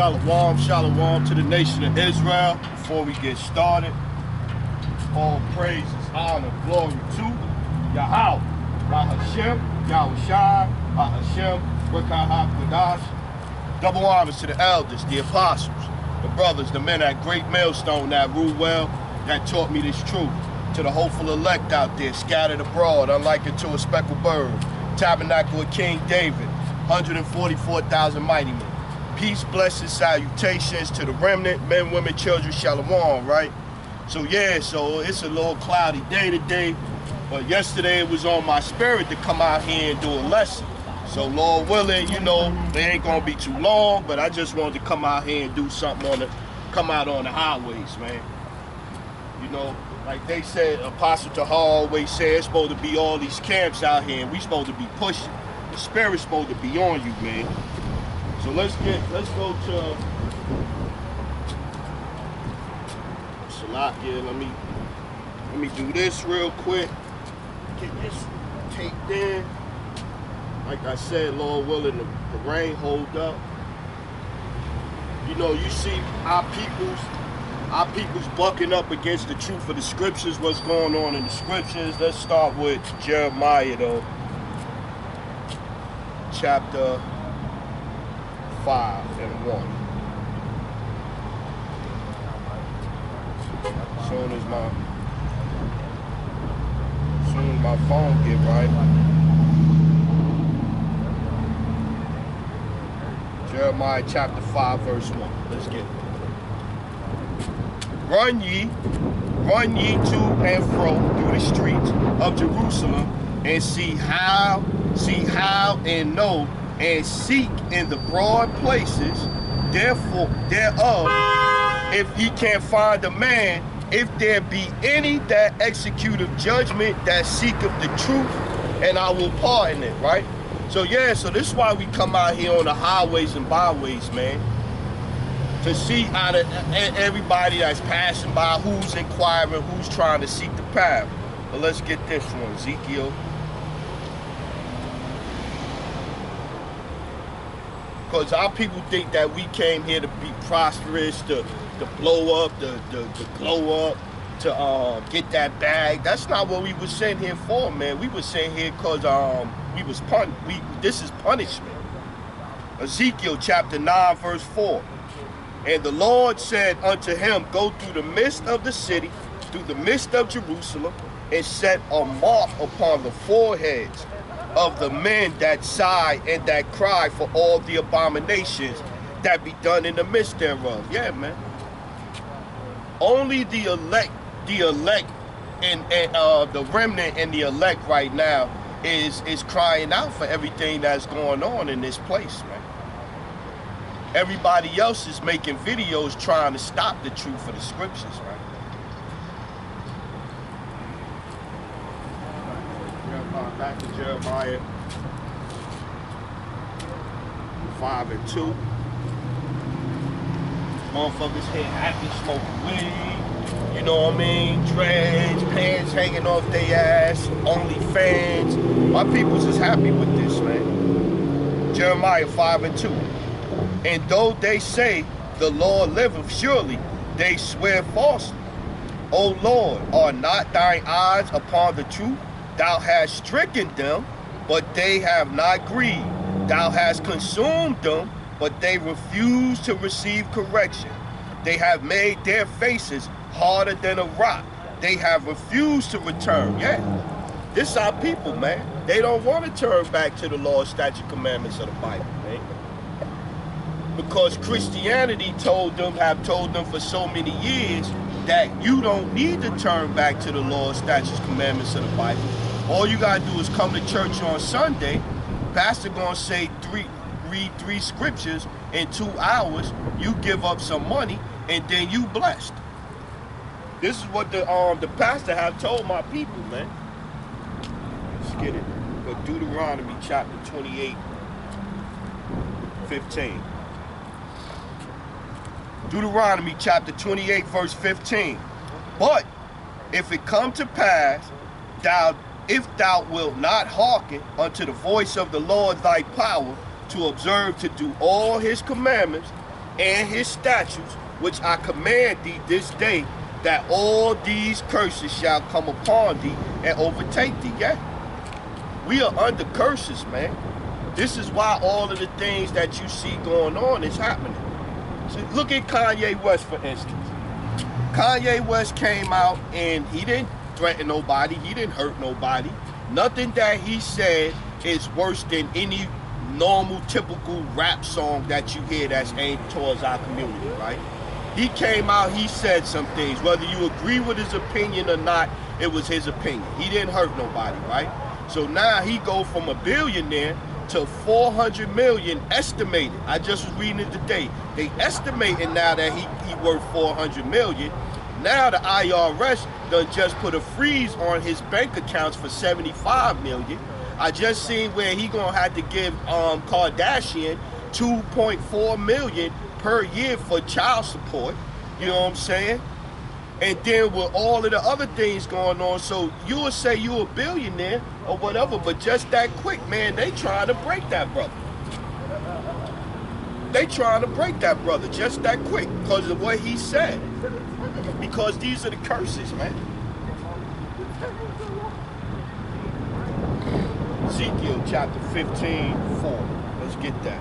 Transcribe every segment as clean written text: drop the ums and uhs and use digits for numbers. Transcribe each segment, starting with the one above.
Shalom, shalom to the nation of Israel. Before we get started, all praises, honor, glory to Yahweh, Bahashem, Yahushai, Bahashem, Rekah HaKodash. Double honors to the elders, the apostles, the brothers, the men at Great Millstone that rule well, that taught me this truth. To the hopeful elect out there, scattered abroad, unlike unto a speckled bird. Tabernacle of King David, 144,000 mighty men. Peace, blessings, salutations to the remnant, men, women, children, shalom, right? So yeah, so it's a little cloudy day today, but yesterday it was on my spirit to come out here and do a lesson. So Lord willing, you know, they ain't gonna be too long, but I just wanted to come out here and do something come out on the highways, man. You know, like they said, Apostle Tahar always said, it's supposed to be all these camps out here, and we supposed to be pushing. The spirit's supposed to be on you, man. So let's go to Salakia. Let me do this real quick. Get this taped in. Like I said, Lord willing, the rain hold up. You know, you see our people's bucking up against the truth of the scriptures, what's going on in the scriptures. Let's start with Jeremiah though. Chapter 5 and 1. Soon as my phone get right. Jeremiah chapter 5 verse 1. Let's get it. Run ye to and fro through the streets of Jerusalem, and see how and know and seek in the broad places thereof, if ye can find a man, if there be any that executeth judgment, that seeketh the truth, and I will pardon it, right? So yeah, so this is why we come out here on the highways and byways, man, to see out of everybody that's passing by, who's inquiring, who's trying to seek the path. But let's get this one, Ezekiel. Because our people think that we came here to be prosperous, to blow up, to glow up, to get that bag. That's not what we were sent here for, man. We were sent here because this is punishment. Ezekiel chapter 9 verse 4. And the Lord said unto him, go through the midst of the city, through the midst of Jerusalem, and set a mark upon the foreheads of the men that sigh and that cry for all the abominations that be done in the midst thereof. Yeah, man. Only the elect and the remnant and the elect right now is crying out for everything that's going on in this place, man. Everybody else is making videos trying to stop the truth of the scriptures, right? Back to Jeremiah 5 and 2. Motherfuckers here happy smoking weed, you know what I mean? Dreads, pants hanging off their ass, only fans. My peoples is happy with this, man. Jeremiah 5 and 2. And though they say the Lord liveth, surely they swear falsely. O Lord, are not thine eyes upon the truth? Thou hast stricken them, but they have not grieved. Thou hast consumed them, but they refuse to receive correction. They have made their faces harder than a rock. They have refused to return. Yeah, this is our people, man. They don't want to turn back to the law, statute, commandments of the Bible, man. Because Christianity have told them for so many years that you don't need to turn back to the law, statutes, commandments of the Bible. All you gotta do is come to church on Sunday. Pastor gonna say read three scriptures in 2 hours. You give up some money, and then you blessed. This is what the pastor have told my people, man. Let's get it. Go Deuteronomy chapter 28, 15. Deuteronomy chapter 28 verse 15. But if it come to pass, if thou wilt not hearken unto the voice of the Lord thy power, to observe to do all his commandments, and his statutes, which I command thee this day, that all these curses shall come upon thee and overtake thee. Yeah, we are under curses, man. This is why all of the things that you see going on is happening. So look at Kanye West, for instance. Kanye West came out and he didn't threaten nobody. He didn't hurt nobody. Nothing that he said is worse than any normal, typical rap song that you hear that's aimed towards our community, right? He came out, he said some things. Whether you agree with his opinion or not, it was his opinion. He didn't hurt nobody, right? So now he go from a billionaire to 400 million estimated. I just was reading it today. They estimating now that he worth 400 million. Now the IRS done just put a freeze on his bank accounts for 75 million. I just seen where he gonna have to give Kardashian 2.4 million per year for child support. You know what I'm saying? And then with all of the other things going on, so you will say you a billionaire or whatever, but just that quick, man, they trying to break that brother. They trying to break that brother just that quick because of what he said. Because these are the curses, man. Ezekiel chapter 15:4. Let's get that.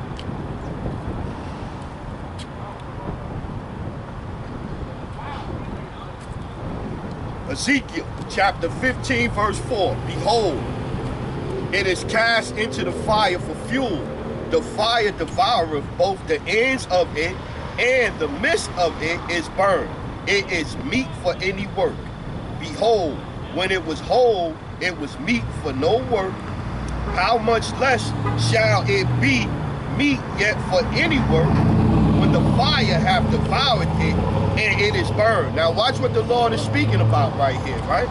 Ezekiel chapter 15 verse 4. Behold, it is cast into the fire for fuel. The fire devoureth both the ends of it, and the midst of it is burned. It is meat for any work. Behold, when it was whole, it was meat for no work. How much less shall it be meat yet for any work, when the fire hath devoured it, and it is burned. Now watch what the Lord is speaking about right here, right?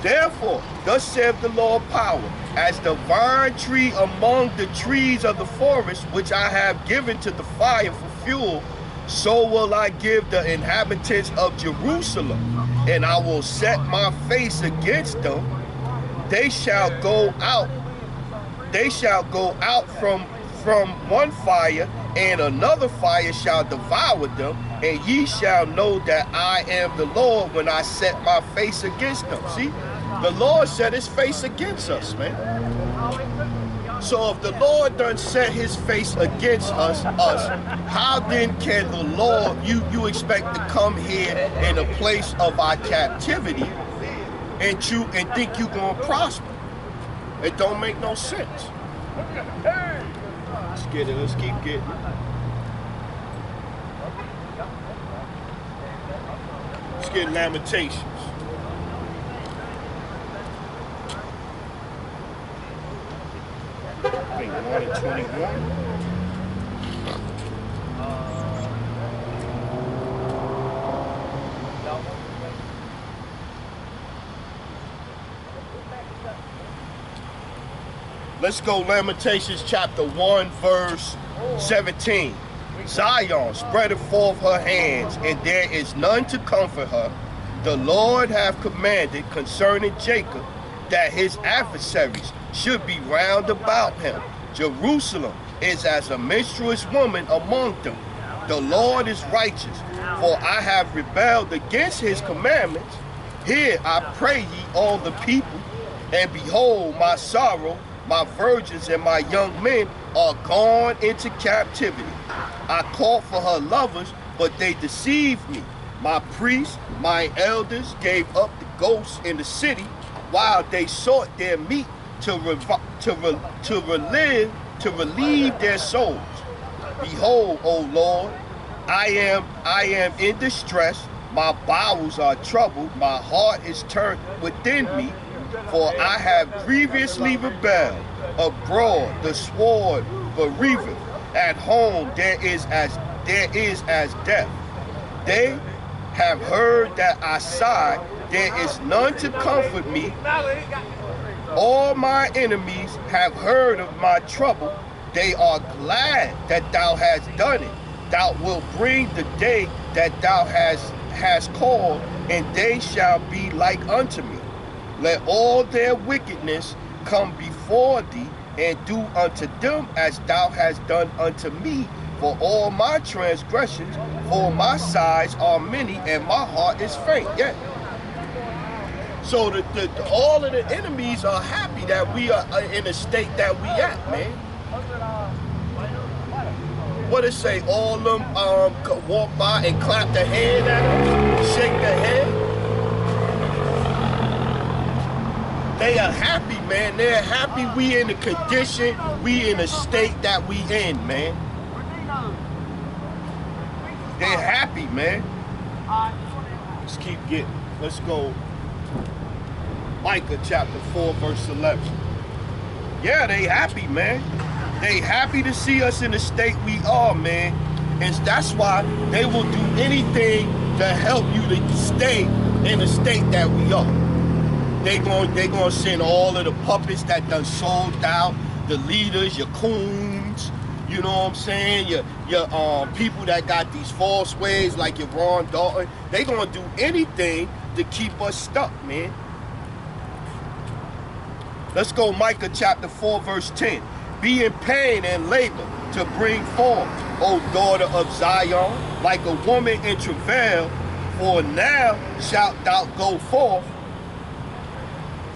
Therefore, thus saith the Lord power, as the vine tree among the trees of the forest, which I have given to the fire for fuel, so will I give the inhabitants of Jerusalem, and I will set my face against them. They shall go out from one fire, and another fire shall devour them, and ye shall know that I am the Lord when I set my face against them. See, the Lord set his face against us, man. So if the Lord done set his face against us, how then can the Lord, you expect to come here in a place of our captivity and think you gonna prosper? It don't make no sense. Let's get it, let's keep getting it. Let's get Lamentations. I think 1 and 21. Let's go Lamentations chapter 1 verse 17. Zion spreadeth forth her hands, and there is none to comfort her. The Lord hath commanded concerning Jacob that his adversaries should be round about him. Jerusalem is as a menstruous woman among them. The Lord is righteous, for I have rebelled against his commandments. Hear, I pray ye, all the people, and behold my sorrow. My virgins and my young men are gone into captivity. I called for her lovers, but they deceived me. My priests, my elders gave up the ghosts in the city, while they sought their meat to relieve their souls. Behold, O Lord, I am in distress. My bowels are troubled. My heart is turned within me. For I have grievously rebelled. Abroad the sword bereaveth. At home there is as death. They have heard that I sigh. There is none to comfort me. All my enemies have heard of my trouble. They are glad that thou hast done it. Thou wilt bring the day that thou hast called, and they shall be like unto me. Let all their wickedness come before thee, and do unto them as thou hast done unto me, for all my transgressions, for my sides are many, and my heart is faint. Yeah. So all of the enemies are happy that we are in the state that we at, man. What it say? All of them walk by and clap their hand at them, shake their head. They are happy, man. They're happy we in the condition, we in the state that we in, man. They're happy, man. Let's keep getting. Let's go. Micah chapter 4, verse 11. Yeah, they happy, man. They happy to see us in the state we are, man. And that's why they will do anything to help you to stay in the state that we are. They gonna send all of the puppets that done sold out, the leaders, your coons, you know what I'm saying? Your people that got these false ways like your Ron Dalton. They gonna do anything to keep us stuck, man. Let's go Micah chapter 4, verse 10. Be in pain and labor to bring forth, O daughter of Zion, like a woman in travail, for now shalt thou go forth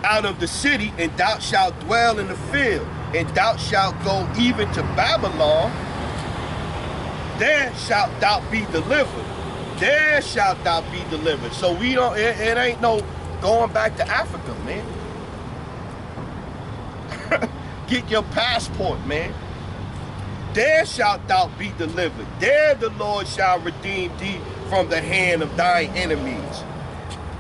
out of the city, and thou shalt dwell in the field, and thou shalt go even to Babylon. There shalt thou be delivered. There shalt thou be delivered. So we don't, it ain't no going back to Africa, man. Get your passport, man. There shalt thou be delivered. There the Lord shall redeem thee from the hand of thine enemies.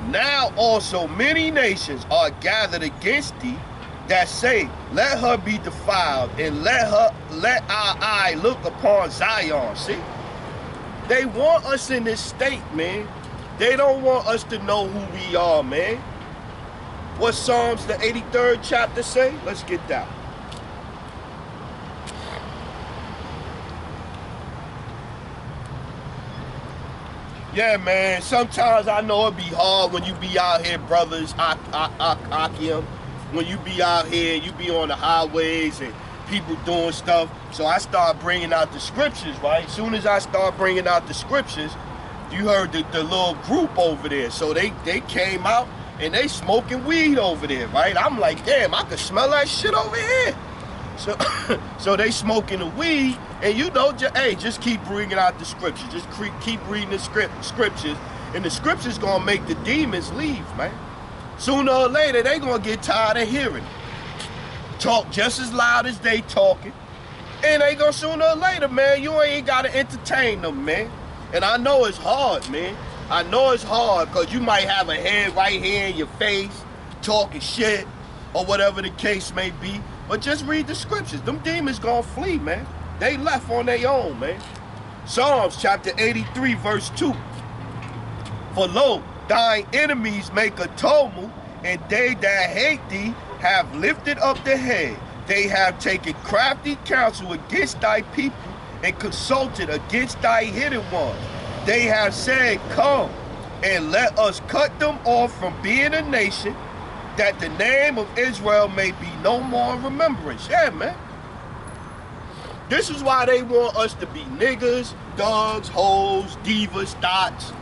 Now also many nations are gathered against thee, that say, let her be defiled, and let our eye look upon Zion. See? They want us in this state, man. They don't want us to know who we are, man. What Psalms the 83rd chapter say? Let's get that. Yeah, man, sometimes I know it be hard when you be out here, brothers, Akim, when you be out here, you be on the highways and people doing stuff. So I start bringing out the scriptures, right? As soon as I start bringing out the scriptures, you heard the little group over there. So they came out and they smoking weed over there, right? I'm like, damn, I could smell that shit over here. So they smoking the weed, and you know, just keep bringing out the scriptures. Just keep reading the scriptures, and the scriptures gonna make the demons leave, man. Sooner or later, they gonna get tired of hearing it. Talk just as loud as they talking, and they gonna sooner or later, man, you ain't gotta entertain them, man. And I know it's hard, man. I know it's hard, because you might have a head right here in your face, talking shit, or whatever the case may be. But just read the scriptures. Them demons gonna flee, man. They left on their own, man. Psalms chapter 83, verse 2. For lo, thine enemies make a tumult, and they that hate thee have lifted up their head. They have taken crafty counsel against thy people, and consulted against thy hidden ones. They have said, come, and let us cut them off from being a nation, that the name of Israel may be no more in remembrance. Yeah, man. This is why they want us to be niggas, dogs, hoes, divas, thoughts,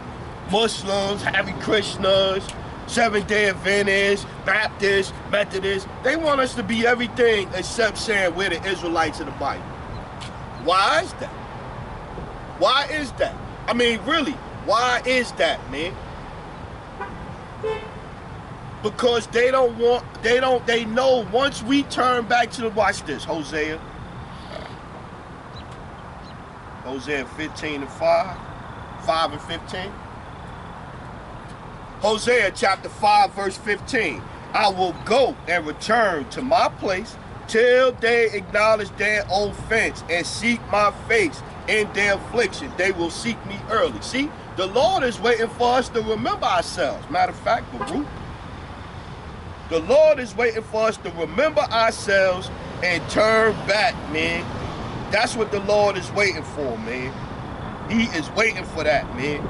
Muslims, Hare Krishnas, Seventh-day Adventists, Baptists, Methodists. They want us to be everything except saying we're the Israelites of the Bible. Why is that? Why is that? I mean, really, why is that, man? Because they know once we turn back to the, watch this, Hosea 15 and 5 and 15. Hosea chapter 5, verse 15. I will go and return to my place till they acknowledge their offense and seek my face in their affliction. They will seek me early. See, the Lord is waiting for us to remember ourselves. Matter of fact, Baruch, the Lord is waiting for us to remember ourselves and turn back, man. That's what the Lord is waiting for, man. He is waiting for that, man.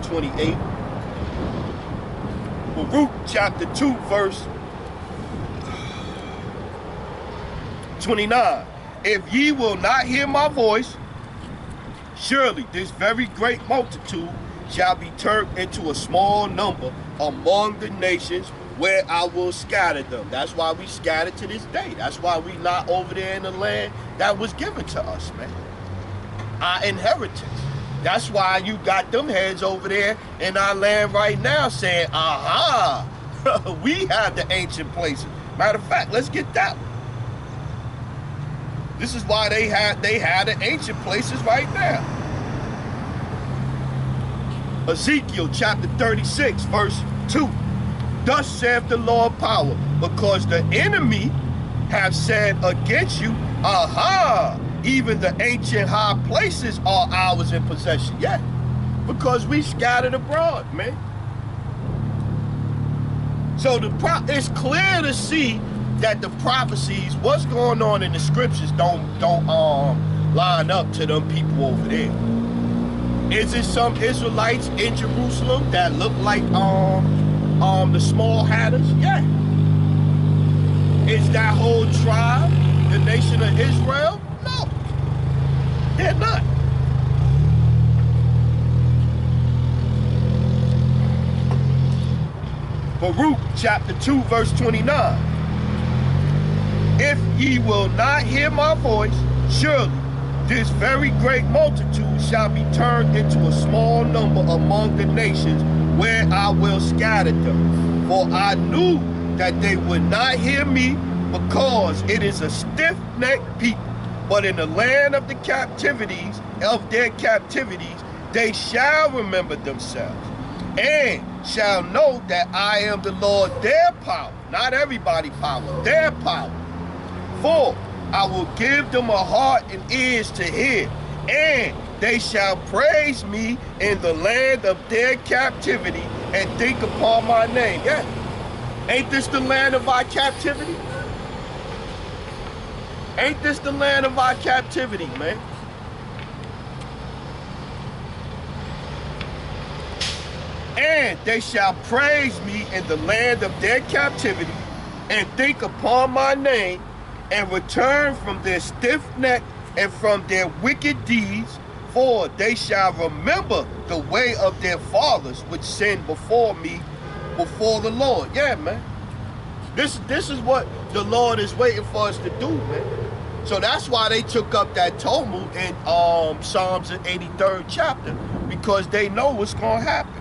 28. Baruch chapter 2, verse 29. If ye will not hear my voice, surely this very great multitude shall be turned into a small number among the nations where I will scatter them. That's why we scattered to this day. That's why we not over there in the land that was given to us, man. Our inheritance. That's why you got them heads over there in our land right now saying, aha, we have the ancient places. Matter of fact, let's get that one. This is why they had the ancient places right now. Ezekiel chapter 36, verse 2. Thus saith the Lord power, because the enemy have said against you, aha, even the ancient high places are ours in possession. Yeah, because we scattered abroad, man. So it's clear to see that the prophecies, what's going on in the scriptures, don't line up to them people over there. Is it some Israelites in Jerusalem that look like the small hatters? Yeah. Is that whole tribe the nation of Israel? No, they're not. Baruch chapter 2 verse 29. If ye will not hear my voice, surely this very great multitude shall be turned into a small number among the nations where I will scatter them. For I knew that they would not hear me, because it is a stiff-necked people. But in the land of the captivities, of their captivities, they shall remember themselves, and shall know that I am the Lord, their power, not everybody's power, their power. For I will give them a heart and ears to hear, and they shall praise me in the land of their captivity and think upon my name. Yeah. Ain't this the land of our captivity? Ain't this the land of our captivity, man? And they shall praise me in the land of their captivity and think upon my name and return from their stiff neck and from their wicked deeds, for they shall remember the way of their fathers which sinned before me, before the Lord. Yeah, man. This is what the Lord is waiting for us to do, man. So that's why they took up that Talmud in Psalms 83rd chapter, because they know what's going to happen.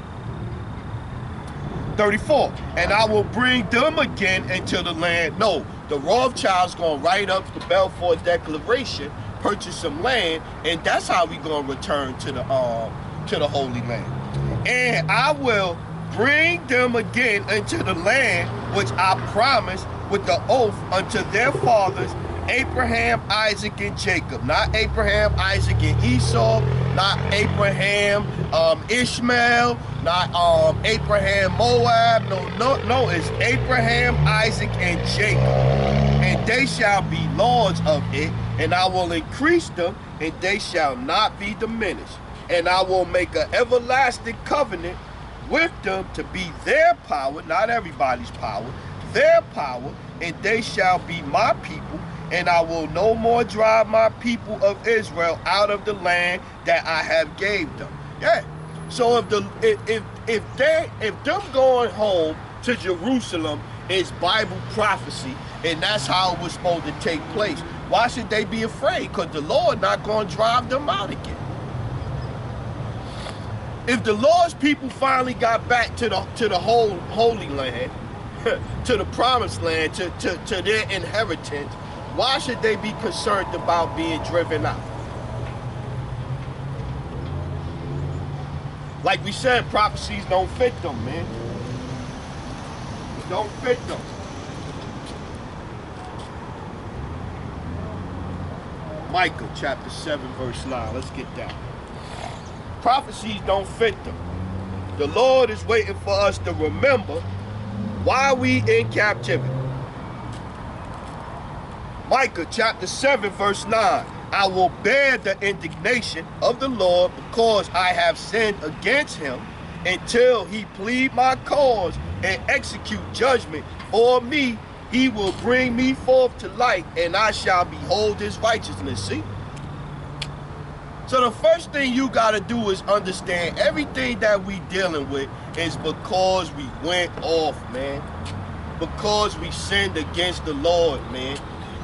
34, and I will bring them again into the land. No, the Rothschild's going to write up the Balfour Declaration, purchase some land, and that's how we going to return to the Holy Land. And I will bring them again into the land which I promised with the oath unto their fathers, Abraham, Isaac, and Jacob. Not Abraham, Isaac, and Esau. Not Abraham, Ishmael. Not Abraham, Moab. No. It's Abraham, Isaac, and Jacob. And they shall be lords of it, and I will increase them, and they shall not be diminished. And I will make an everlasting covenant with them to be their power, not everybody's power, their power, and they shall be my people. And I will no more drive my people of Israel out of the land that I have gave them. Yeah. So if them going home to Jerusalem is Bible prophecy, and that's how it was supposed to take place, why should they be afraid? Because the Lord not going to drive them out again. If the Lord's people finally got back to the whole Holy Land, to the Promised Land, to their inheritance, why should they be concerned about being driven out? Like we said, prophecies don't fit them, man. It don't fit them. Micah chapter 7 verse 9. Let's get that. Prophecies don't fit them. The Lord is waiting for us to remember why we in captivity. Micah chapter 7 verse 9. I will bear the indignation of the Lord because I have sinned against him, until he plead my cause and execute judgment for me he will bring me forth to light, and I shall behold his righteousness. See? So the first thing you got to do is understand everything that we dealing with is because we went off, man. Because we sinned against the Lord, man.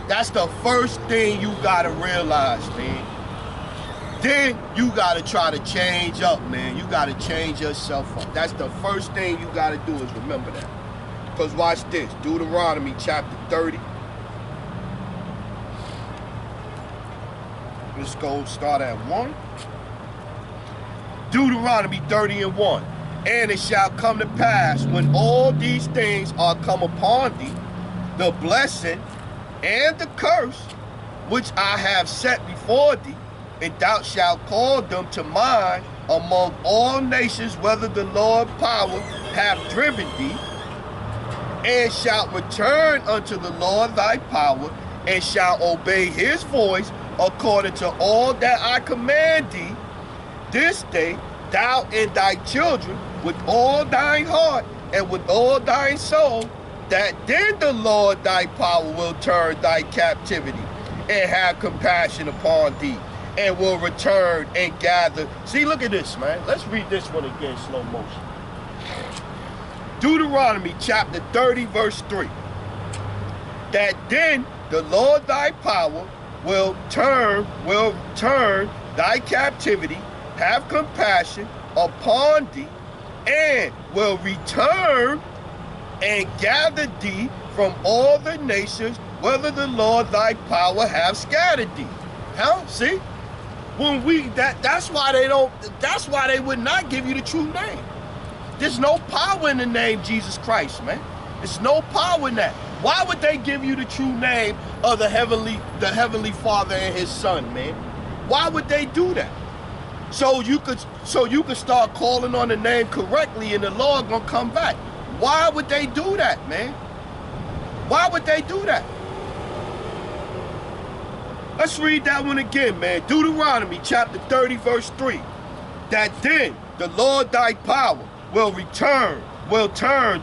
That's the first thing you got to realize, man. Then you got to try to change up, man. You got to change yourself up. That's the first thing you got to do is remember that. Because watch this. Deuteronomy chapter 30. Let's go start at 1. Deuteronomy 30 and 1. And it shall come to pass when all these things are come upon thee, the blessing and the curse which I have set before thee, and thou shalt call them to mind among all nations, whether the Lord power have driven thee, and shalt return unto the Lord thy power, and shalt obey his voice according to all that I command thee this day, thou and thy children, with all thine heart and with all thine soul, that then the Lord thy power will turn thy captivity and have compassion upon thee, and will return and gather. See, look at this, man. Let's read this one again, slow motion. Deuteronomy chapter 30, verse 3. That then the Lord thy power will turn thy captivity, have compassion upon thee, and will return and gather thee from all the nations, whether the Lord thy power have scattered thee. Huh? See? When that's why they would not give you the true name. There's no power in the name Jesus Christ, man. There's no power in that. Why would they give you the true name of the heavenly Father and his Son, man? Why would they do that? So you could start calling on the name correctly and the Lord gonna come back. Why would they do that, man? Why would they do that? Let's read that one again, man. Deuteronomy chapter 30, verse 3. That then the Lord thy power will turn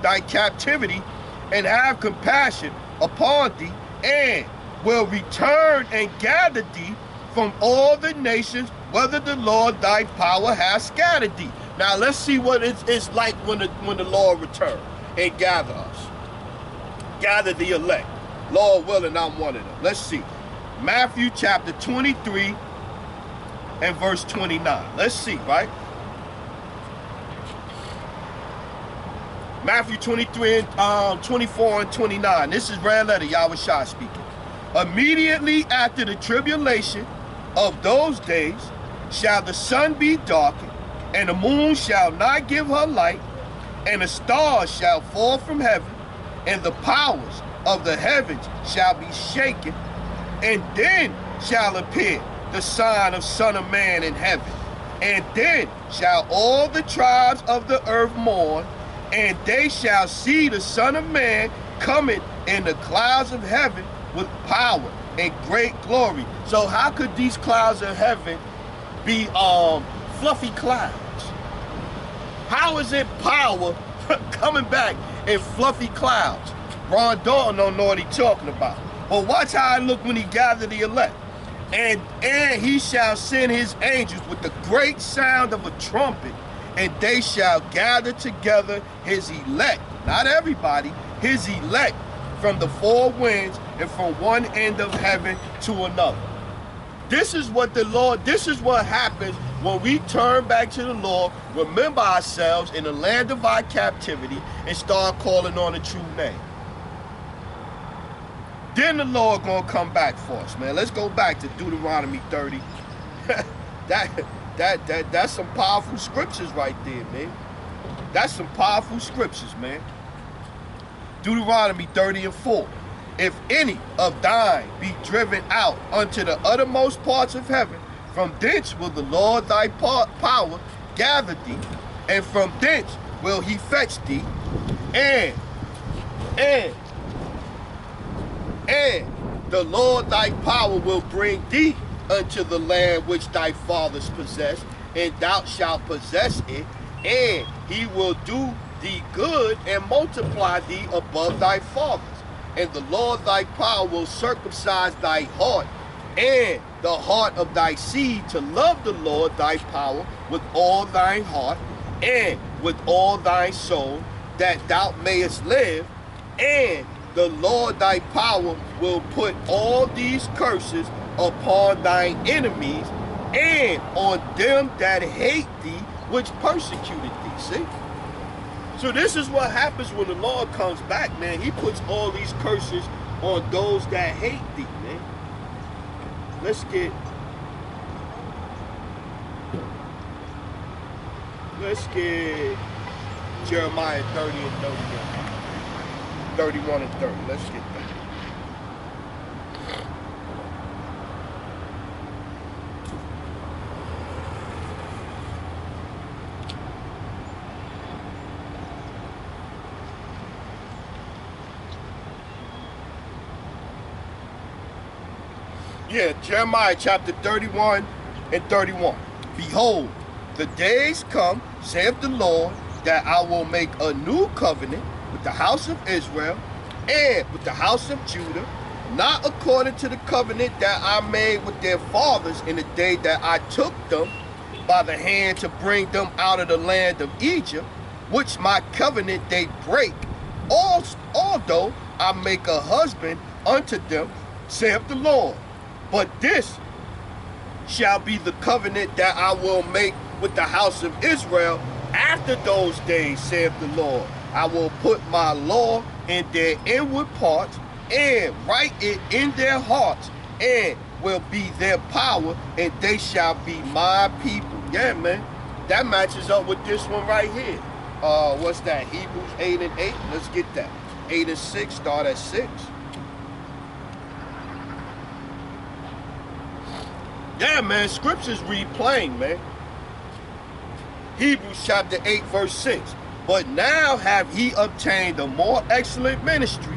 thy captivity and have compassion upon thee, and will return and gather thee from all the nations, whether the Lord thy power has scattered thee. Now let's see what it's like when the Lord returns and gather us. Gather the elect. Lord willing, I'm one of them. Let's see. Matthew chapter 23 and verse 29. Let's see, right? Matthew 23 and 24 and 29. This is red letter, Yahushua speaking. Immediately after the tribulation of those days shall the sun be darkened, and the moon shall not give her light, and the stars shall fall from heaven, and the powers of the heavens shall be shaken, and then shall appear the sign of Son of Man in heaven. And then shall all the tribes of the earth mourn, and they shall see the Son of Man coming in the clouds of heaven with power and great glory. So how could these clouds of heaven be fluffy clouds? How is it power coming back in fluffy clouds? Ron Dalton don't know what he's talking about. But watch how it look when he gathered the elect. And he shall send his angels with the great sound of a trumpet, and they shall gather together his elect, not everybody, his elect from the four winds and from one end of heaven to another. This is what happens when we turn back to the Lord, remember ourselves in the land of our captivity, and start calling on the true name. Then the Lord gonna come back for us, man. Let's go back to Deuteronomy 30. That's some powerful scriptures right there, man. That's some powerful scriptures, man. Deuteronomy 30 and 4. If any of thine be driven out unto the uttermost parts of heaven, from thence will the Lord thy power gather thee, and from thence will he fetch thee, and the Lord thy power will bring thee unto the land which thy fathers possessed, and thou shalt possess it, and he will do thee good and multiply thee above thy fathers. And the Lord thy power will circumcise thy heart and the heart of thy seed to love the Lord thy power with all thine heart and with all thy soul, that thou mayest live. And the Lord thy power will put all these curses upon thine enemies and on them that hate thee, which persecuted thee. See? So this is what happens when the Lord comes back, man. He puts all these curses on those that hate thee, man. Let's get Jeremiah 30 and 31. 31 and 30. Let's get that. Yeah, Jeremiah chapter 31 and 31. Behold, the days come, saith the Lord, that I will make a new covenant with the house of Israel and with the house of Judah, not according to the covenant that I made with their fathers in the day that I took them by the hand to bring them out of the land of Egypt, which my covenant they break, although I make a husband unto them, saith the Lord. But this shall be the covenant that I will make with the house of Israel after those days, saith the Lord. I will put my law in their inward parts and write it in their hearts, and will be their power, and they shall be my people. Yeah, man. That matches up with this one right here. What's that? Hebrews 8 and 8. Let's get that. 8 and 6. Start at 6. Yeah, man, scriptures read plain, man. Hebrews chapter 8, verse 6. But now have he obtained a more excellent ministry,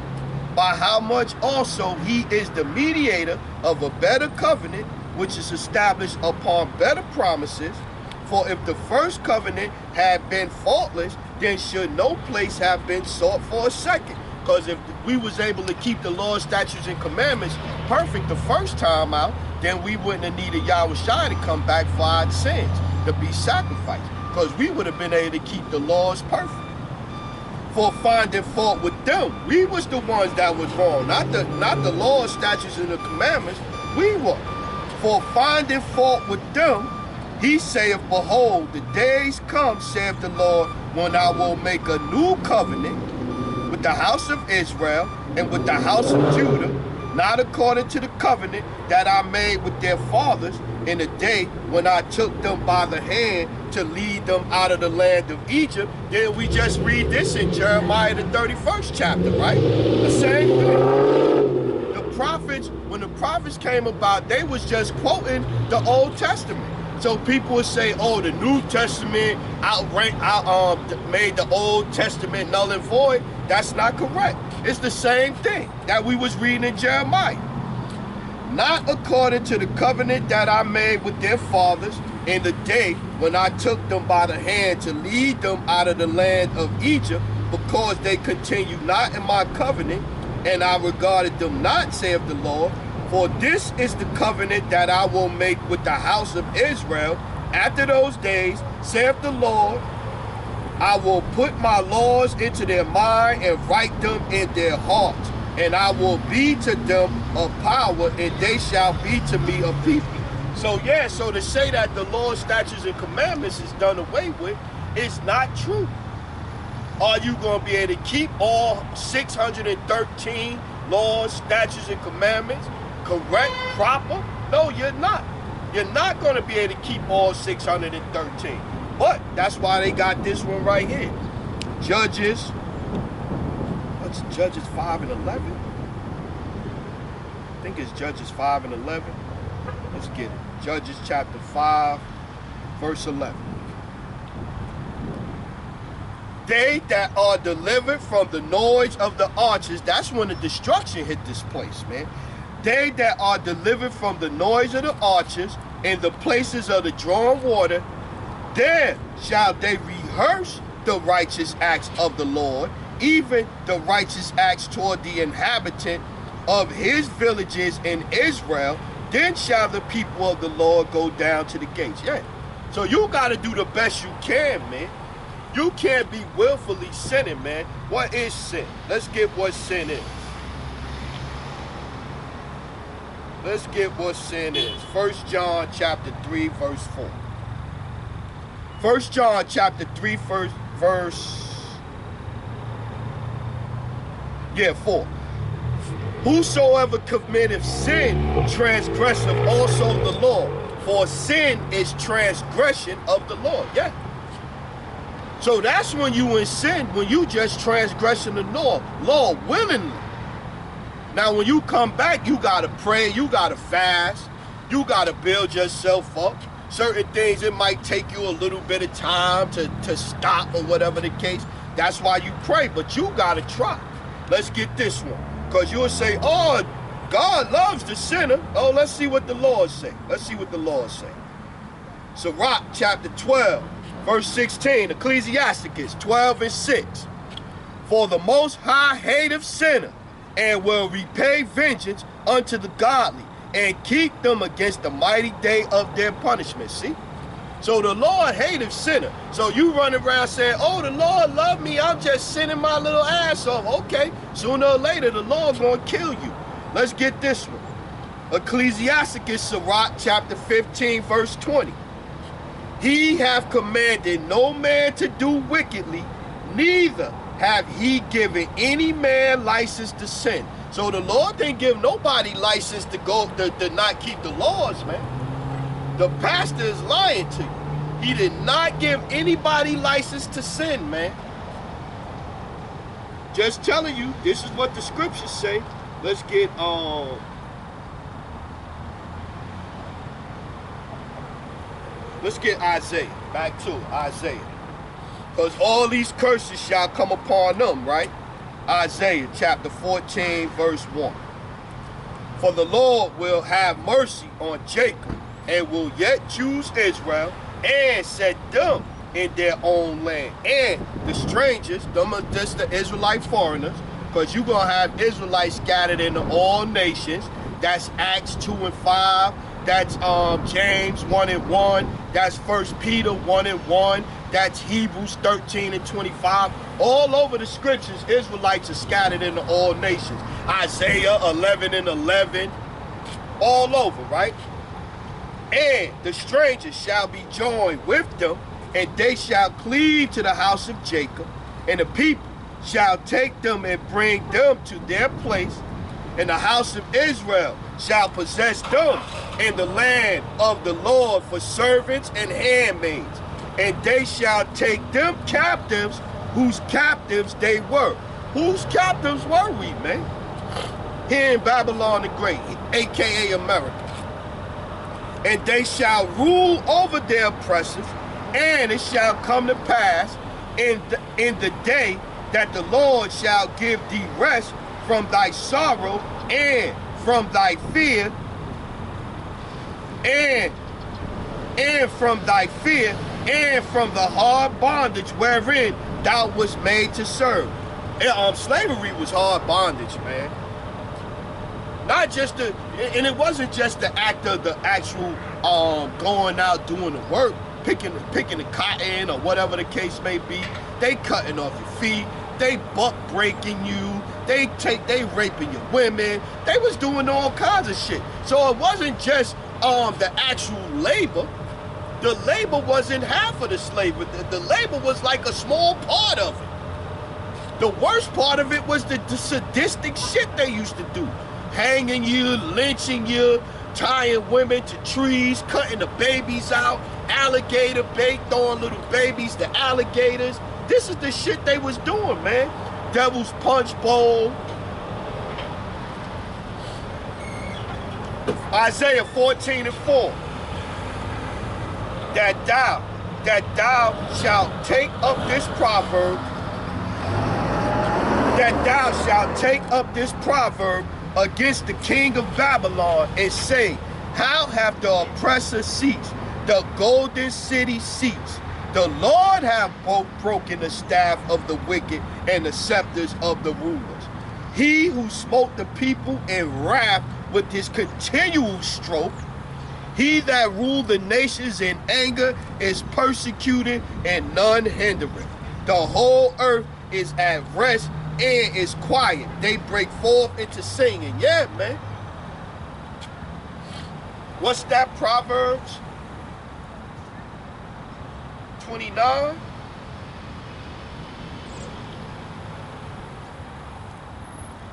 by how much also he is the mediator of a better covenant, which is established upon better promises. For if the first covenant had been faultless, then should no place have been sought for a second. Because if we was able to keep the law, statutes, and commandments perfect the first time out, then we wouldn't have needed Yahushua to come back for our sins, to be sacrificed. Because we would have been able to keep the laws perfect. For finding fault with them, we was the ones that was wrong, not the laws, statutes, and the commandments. We were. For finding fault with them, he saith, behold, the days come, saith the Lord, when I will make a new covenant with the house of Israel and with the house of Judah, not according to the covenant that I made with their fathers in the day when I took them by the hand to lead them out of the land of Egypt. Then we just read this in Jeremiah the 31st chapter, right? The same thing. The prophets, when the prophets came about, they was just quoting the Old Testament. So people would say, oh, the New Testament made the Old Testament null and void. That's not correct. It's the same thing that we was reading in Jeremiah. Not according to the covenant that I made with their fathers in the day when I took them by the hand to lead them out of the land of Egypt, because they continued not in my covenant, and I regarded them not, saith the Lord. For this is the covenant that I will make with the house of Israel after those days, saith the Lord. I will put my laws into their mind and write them in their hearts, and I will be to them a power, and they shall be to me a people. So yeah, so to say that the laws, statutes, and commandments is done away with is not true. Are you going to be able to keep all 613 laws, statutes, and commandments correct, proper? No, you're not. You're not going to be able to keep all 613. But that's why they got this one right here. Judges. What's Judges 5 and 11? I think it's Judges 5 and 11. Let's get it. Judges chapter 5, verse 11. They that are delivered from the noise of the archers, that's when the destruction hit this place, man. They that are delivered from the noise of the archers in the places of the drawn water, there shall they rehearse the righteous acts of the Lord even the righteous acts toward the inhabitant of his villages in Israel, then shall the people of the Lord go down to the gates. Yeah. So you got to do the best you can, man. You can't be willfully sinning, man. What is sin? Let's get what sin is. Let's get what sin is. 1 John chapter 3, verse 4. 1 John chapter 3, verse 4. Whosoever committeth sin transgresseth also the law, for sin is transgression of the law. Yeah. So that's when you in sin, when you just transgressing the law willingly. Now when you come back, you gotta pray, you gotta fast, you gotta build yourself up. Certain things, it might take you a little bit of time to stop or whatever the case. That's why you pray, but you gotta try. Let's get this one. Because you'll say, oh, God loves the sinner. Oh, let's see what the Lord say. Let's see what the Lord say. Sirach chapter 12, verse 16, Ecclesiasticus 12 and 6. For the Most High hateth sinner, and will repay vengeance unto the godly, and keep them against the mighty day of their punishment. See? So the Lord hateth sinner. So you run around saying, oh, the Lord love me, I'm just sinning my little ass off. Okay, sooner or later, the Lord's going to kill you. Let's get this one. Ecclesiasticus, Sirach, chapter 15, verse 20. He hath commanded no man to do wickedly, neither have he given any man license to sin. So the Lord didn't give nobody license to go to not keep the laws, man. The pastor is lying to you. He did not give anybody license to sin, man. Just telling you, this is what the scriptures say. Let's get Isaiah. Back to Isaiah. Because all these curses shall come upon them, right? Isaiah chapter 14, verse 1. For the Lord will have mercy on Jacob, and will yet choose Israel, and set them in their own land. And the strangers, them are just the Israelite foreigners, because you're going to have Israelites scattered into all nations. That's Acts 2 and 5. That's James 1 and 1. That's 1 Peter 1 and 1. That's Hebrews 13 and 25. All over the scriptures, Israelites are scattered into all nations. Isaiah 11 and 11. All over, right? And the strangers shall be joined with them, and they shall cleave to the house of Jacob, and the people shall take them and bring them to their place, and the house of Israel shall possess them in the land of the Lord for servants and handmaids, and they shall take them captives whose captives they were. Whose captives were we, man? Here in Babylon the Great, aka America. And they shall rule over their oppressors, and it shall come to pass in the day that the Lord shall give thee rest from thy sorrow and from thy fear, and from thy fear, and from the hard bondage wherein thou wast made to serve. Slavery was hard bondage, man. Not just the, and it wasn't just the act of the actual going out doing the work, picking the cotton or whatever the case may be. They cutting off your feet, they buck breaking you, they raping your women. They was doing all kinds of shit. So it wasn't just the actual labor. The labor wasn't half of the slavery. The labor was like a small part of it. The worst part of it was the sadistic shit they used to do. Hanging you, lynching you, tying women to trees, cutting the babies out, alligator bait, throwing little babies to alligators. This is the shit they was doing, man. Devil's Punch Bowl. Isaiah 14 and 4. That thou shalt take up this proverb, against the king of Babylon, and say, how have the oppressor ceased? The golden city ceased. The Lord hath broken the staff of the wicked and the scepters of the rulers. He who smote the people in wrath with his continual stroke, he that ruled the nations in anger is persecuted and none hindereth. The whole earth is at rest and is quiet. They break forth into singing. Yeah, man. What's that? Proverbs 29.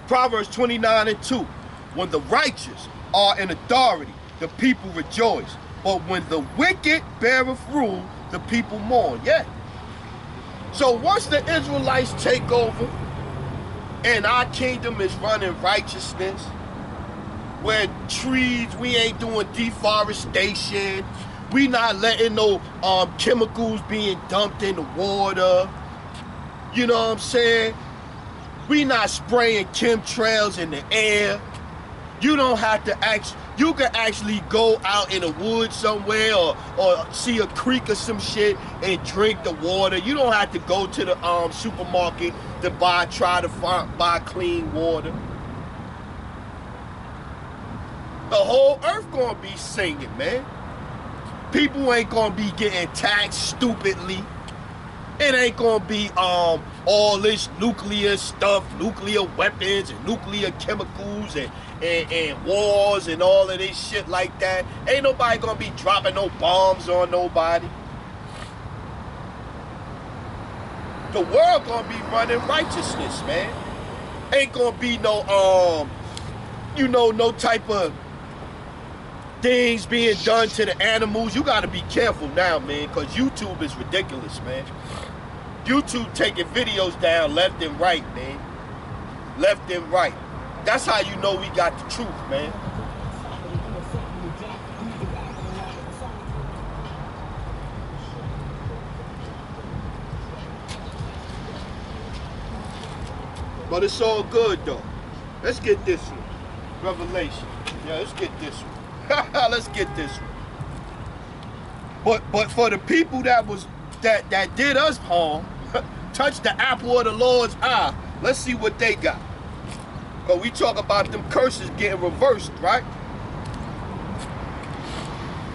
Proverbs 29:2. When the righteous are in authority, the people rejoice. But when the wicked beareth rule, the people mourn. Yeah. So once the Israelites take over and our kingdom is running righteousness, where trees, we ain't doing deforestation, we not letting no chemicals being dumped in the water, you know what I'm saying? We not spraying chemtrails in the air. You don't have to you can actually go out in the woods somewhere or see a creek or some shit and drink the water. You don't have to go to the supermarket to try to buy clean water. The whole earth gonna be singing, man. People ain't gonna be getting taxed stupidly. It ain't gonna be all this nuclear stuff, nuclear weapons and nuclear chemicals and wars and all of this shit like that. Ain't nobody gonna be dropping no bombs on nobody. The world gonna be running righteousness, man. Ain't gonna be no no type of things being done to the animals. You gotta be careful now, man, because YouTube is ridiculous, man. YouTube taking videos down left and right, man. Left and right. That's how you know we got the truth, man. But it's all good, though. Let's get this one. Revelation. Yeah, let's get this one. Let's get this one. But for the people that did us harm, touched the apple of the Lord's eye, let's see what they got. Because we talk about them curses getting reversed, right?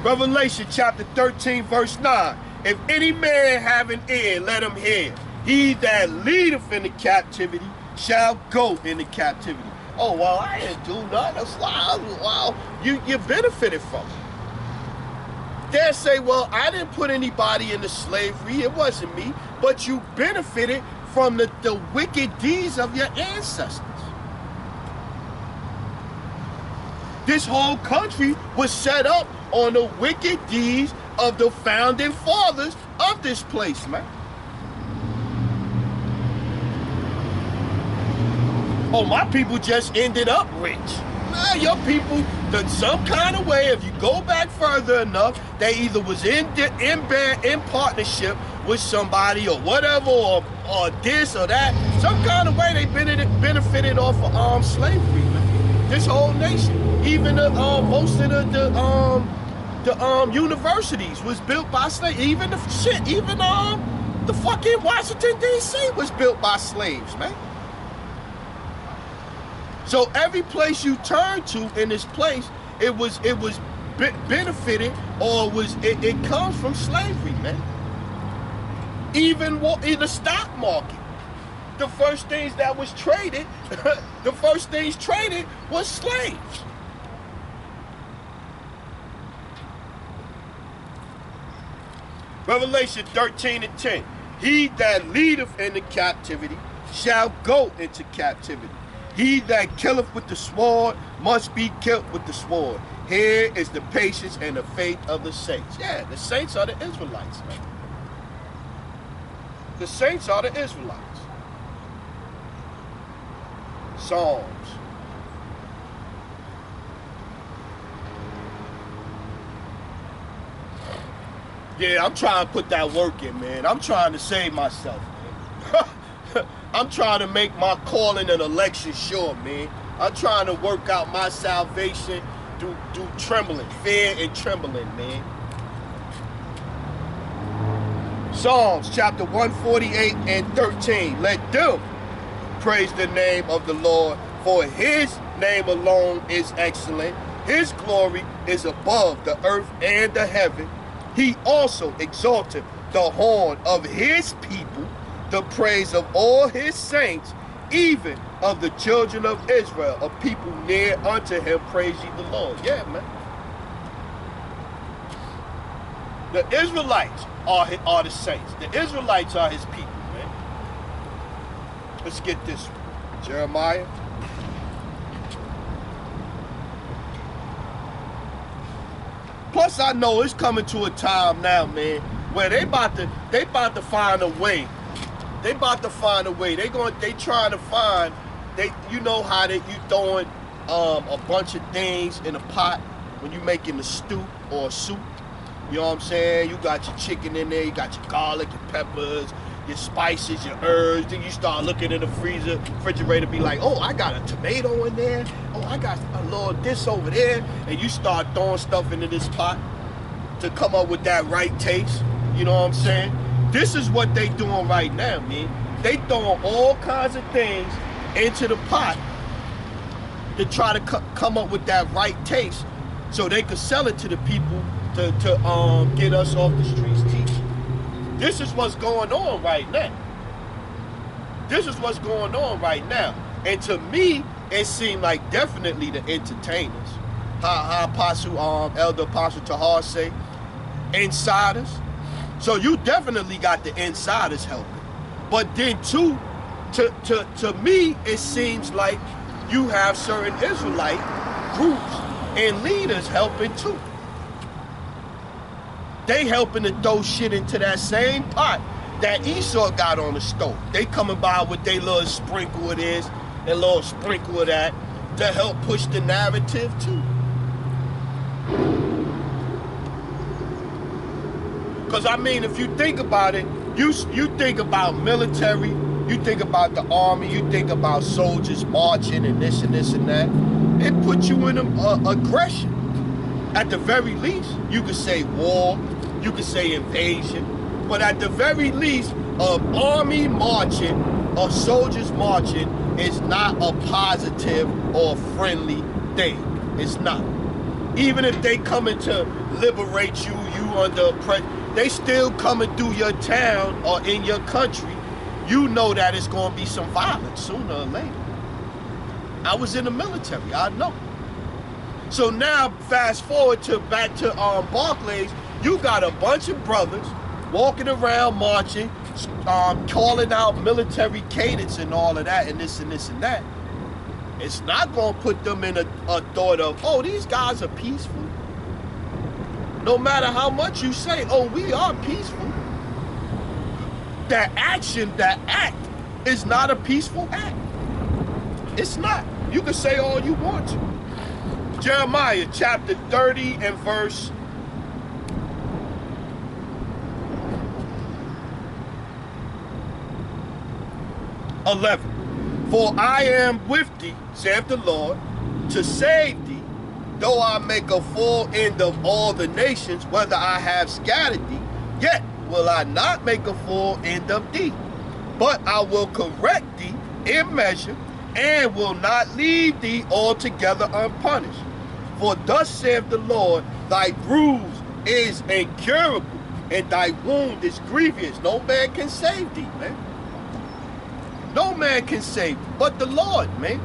Revelation chapter 13, verse 9. If any man have an ear, let him hear. He that leadeth into captivity shall go into captivity. Oh, well, I didn't do nothing. That's wow, you benefited from it. They'll say, well, I didn't put anybody into slavery. It wasn't me. But you benefited from the wicked deeds of your ancestors. This whole country was set up on the wicked deeds of the founding fathers of this place, man. Oh, my people just ended up rich. Nah, your people, some kind of way, if you go back further enough, they either was in partnership with somebody or whatever, or this or that. Some kind of way they benefited off of slavery, man. This whole nation. Even most of the universities was built by slaves. Even the fucking Washington D.C. was built by slaves, man. So every place you turn to in this place, it was benefited, or it comes from slavery, man. Even in the stock market, the first things that was traded, the first things traded was slaves. Revelation 13:10. He that leadeth into captivity shall go into captivity. He that killeth with the sword must be killed with the sword. Here is the patience and the faith of the saints. Yeah, the saints are the Israelites, man. The saints are the Israelites. Psalms. Yeah, I'm trying to put that work in, man. I'm trying to save myself, man. I'm trying to make my calling and election sure, man. I'm trying to work out my salvation through trembling, fear and trembling, man. Psalms chapter 148 and 13. Let them praise the name of the Lord, for his name alone is excellent. His glory is above the earth and the heaven. He also exalted the horn of his people, the praise of all his saints, even of the children of Israel, a people near unto him. Praise ye the Lord. Yeah, man. The Israelites are the saints. The Israelites are his people, man. Let's get this one. Jeremiah. Plus, I know it's coming to a time now, man, where they about to find a way. They about to find a way. They trying to find. You know how you throwing a bunch of things in a pot when you making a stew or a soup. You know what I'm saying? You got your chicken in there, you got your garlic, your peppers, your spices, your herbs. Then you start looking in the refrigerator, be like, oh, I got a tomato in there. Oh, I got a little this over there. And you start throwing stuff into this pot to come up with that right taste. You know what I'm saying? This is what they doing right now, man. They throwing all kinds of things into the pot to try to come up with that right taste so they could sell it to the people to get us off the streets teaching. This is what's going on right now. This is what's going on right now. And to me, it seemed like definitely the entertainers. How Elder Apostle Tahar say, insiders. So you definitely got the insiders helping. But then too, to me, it seems like you have certain Israelite groups and leaders helping too. They helping to throw shit into that same pot that Esau got on the stove. They coming by with their little sprinkle of this and little sprinkle of that to help push the narrative too. Because I mean, if you think about it, you think about military, you think about the army, you think about soldiers marching and this and this and that. It puts you in aggression. At the very least, you could say war, you could say invasion, but at the very least, an army marching or soldiers marching is not a positive or friendly thing. It's not. Even if they coming to liberate you under oppression, they still coming through your town or in your country. You know that it's going to be some violence sooner or later. I was in the military, I know. So now, fast forward back to Barclays, you got a bunch of brothers walking around marching, calling out military cadence and all of that and this and this and that. It's not going to put them in a thought of, oh, these guys are peaceful. No matter how much you say, oh, we are peaceful, that action, that act is not a peaceful act. It's not. You can say all you want to. Jeremiah chapter 30 and verse 11. For I am with thee, saith the Lord, to save thee, though I make a full end of all the nations, whether I have scattered thee, yet will I not make a full end of thee. But I will correct thee in measure, and will not leave thee altogether unpunished. For thus saith the Lord, thy bruise is incurable, and thy wound is grievous. No man can save thee, man. No man can save thee but the Lord, man.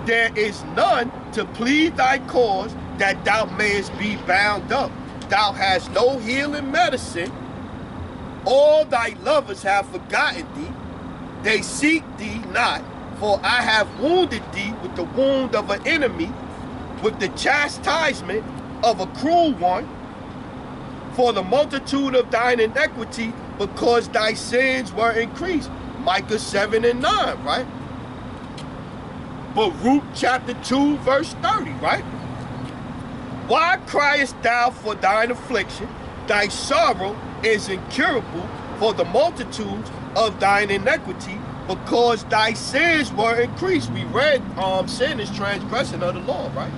There is none to plead thy cause, that thou mayest be bound up. Thou hast no healing medicine. All thy lovers have forgotten thee. They seek thee not. For I have wounded thee with the wound of an enemy, with the chastisement of a cruel one, for the multitude of thine iniquity, because thy sins were increased. Micah 7 and 9, right? Baruch chapter 2, verse 30, right? Why criest thou for thine affliction? Thy sorrow is incurable for the multitudes of thine iniquity, because thy sins were increased. We read sin is transgression of the law, right?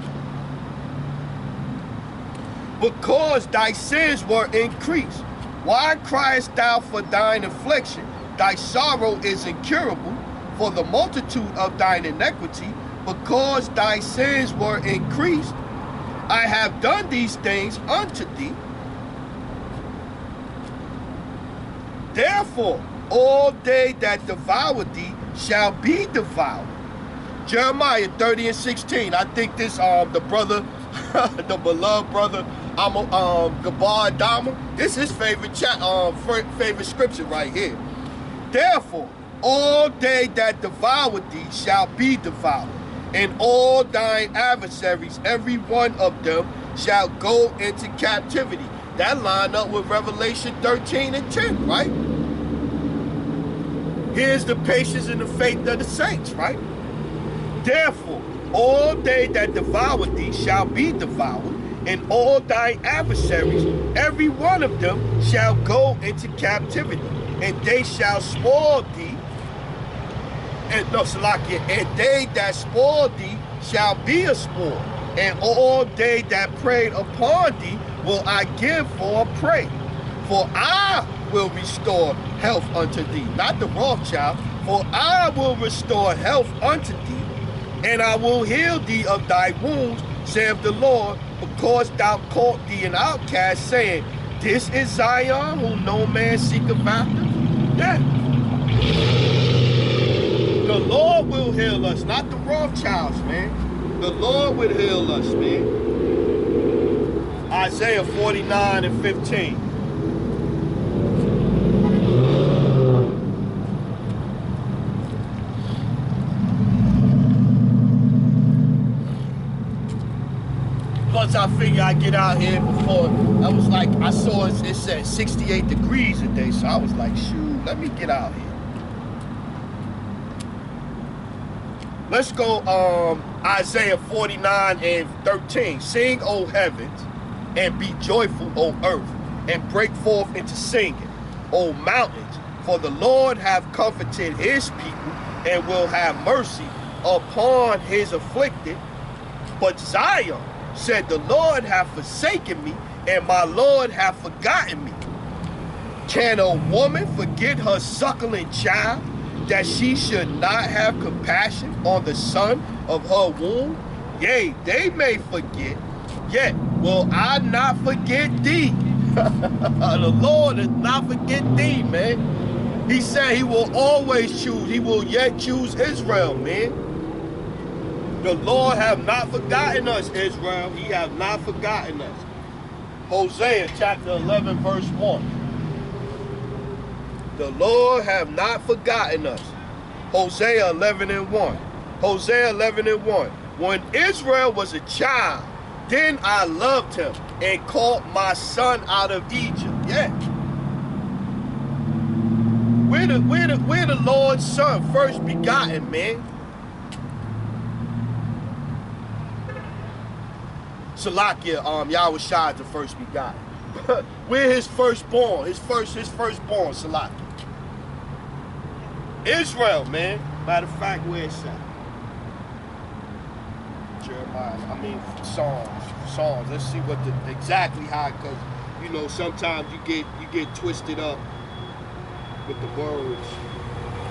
Because thy sins were increased. Why criest thou for thine affliction? Thy sorrow is incurable, for the multitude of thine iniquity, because thy sins were increased. I have done these things unto thee. Therefore, all they that devour thee shall be devoured. Jeremiah 30:16. I think this the brother, the beloved brother, Gabar Adama, this is his favorite favorite scripture right here. Therefore, all they that devour thee shall be devoured, and all thine adversaries, every one of them, shall go into captivity. That line up with Revelation 13:10, right? Here's the patience and the faith of the saints, right? Therefore, all they that devour thee shall be devoured, and all thy adversaries, every one of them, shall go into captivity, and they shall spoil thee. And they that spoil thee shall be a spoil, and all they that preyed upon thee will I give for a prey. For I will restore health unto thee, not the Rothschild, for I will restore health unto thee, and I will heal thee of thy wounds, saith the Lord, because thou called thee an outcast, saying, this is Zion, whom no man seeketh after. Yeah. The Lord will heal us, not the Rothschilds, man. The Lord will heal us, man. Isaiah 49:15. Plus, I figure I get out here before, I was like, I saw it said 68 degrees a day, so I was like, shoot, let me get out here. Let's go Isaiah 49:13. Sing, O heavens, and be joyful, O earth, and break forth into singing, O mountains, for the Lord hath comforted his people, and will have mercy upon his afflicted. But Zion said, the Lord hath forsaken me, and my Lord hath forgotten me. Can a woman forget her suckling child, that she should not have compassion on the son of her womb? Yea, they may forget, yet will I not forget thee. The Lord does not forget thee, man. He said he will always choose. He will yet choose Israel, man. The Lord have not forgotten us, Israel. He have not forgotten us. Hosea chapter 11, verse 1. The Lord have not forgotten us. Hosea 11:1. Hosea 11:1. When Israel was a child, then I loved him and called my son out of Egypt. Yeah. We're the Lord's son, first begotten, man. Salakia, Yahweh Shai is the first begotten. We're his firstborn, his firstborn, Salakia. Israel, man. Matter of fact, where it's at? Jeremiah, Psalms. Let's see what exactly how, because you know sometimes you get twisted up with the words,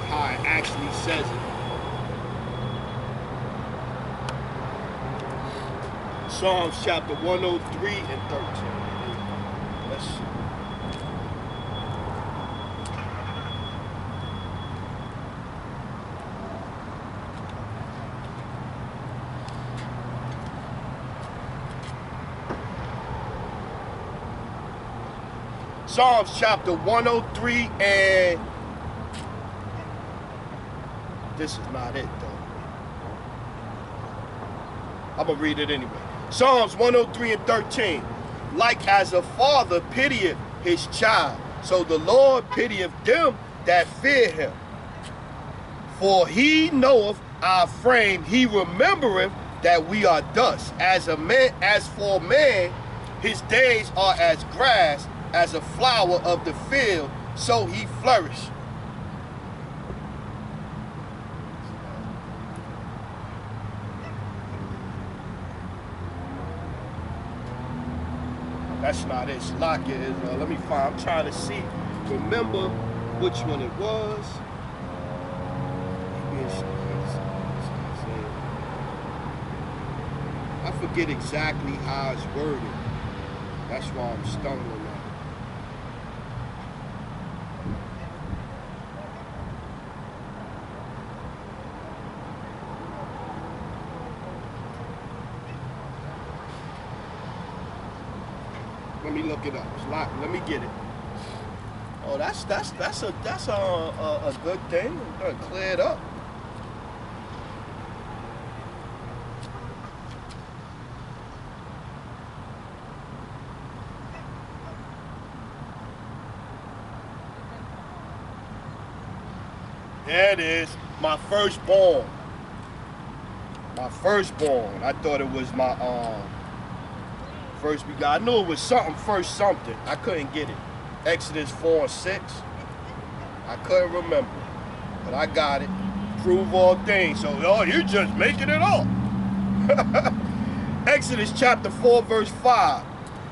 how it actually says it. Psalms chapter 103:13. Let's see. Psalms chapter 103, and this is not it though. I'm gonna read it anyway. Psalms 103:13. Like as a father pitieth his child, so the Lord pitieth them that fear him. For he knoweth our frame, he remembereth that we are dust. As for man, his days are as grass, as a flower of the field, so he flourish. That's not it. Salakia Israel. Let me find. I'm trying to see. Remember which one it was. I forget exactly how it's worded. That's why I'm stumbling at it. Let me look it up. Let me get it. Oh, that's a good thing. I'm gonna clear it up. There it is. My firstborn. My firstborn. I thought it was my first begotten. I knew it was something first something. I couldn't get it. Exodus 4:6. I couldn't remember. But I got it. Prove all things. So, oh, you're just making it up. Exodus chapter 4, verse 5.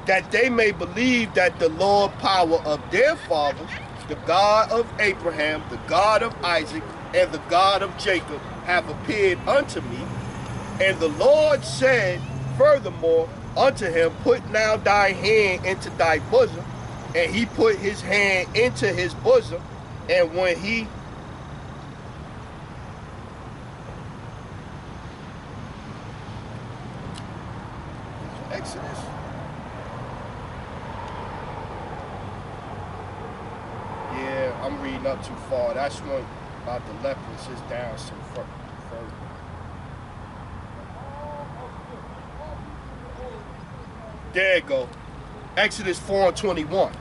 That they may believe that the Lord power of their fathers, the God of Abraham, the God of Isaac, and the God of Jacob have appeared unto me. And the Lord said furthermore unto him, put now thy hand into thy bosom. And he put his hand into his bosom. And when he Exodus. Yeah, I'm reading up too far. That's one about the lepers is down some further. There you go. Exodus 4:21.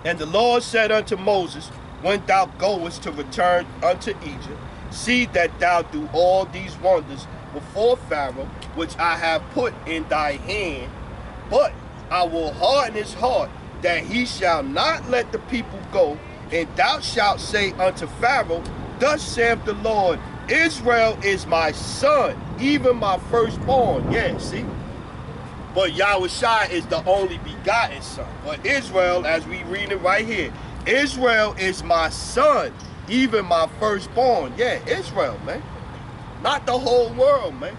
And the Lord said unto Moses, when thou goest to return unto Egypt, see that thou do all these wonders before Pharaoh, which I have put in thy hand, but I will harden his heart, that he shall not let the people go. And thou shalt say unto Pharaoh, thus saith the Lord, Israel is my son, even my firstborn. Yeah, see? But Yahushua is the only begotten son. But Israel, as we read it right here, Israel is my son, even my firstborn. Yeah, Israel, man. Not the whole world, man.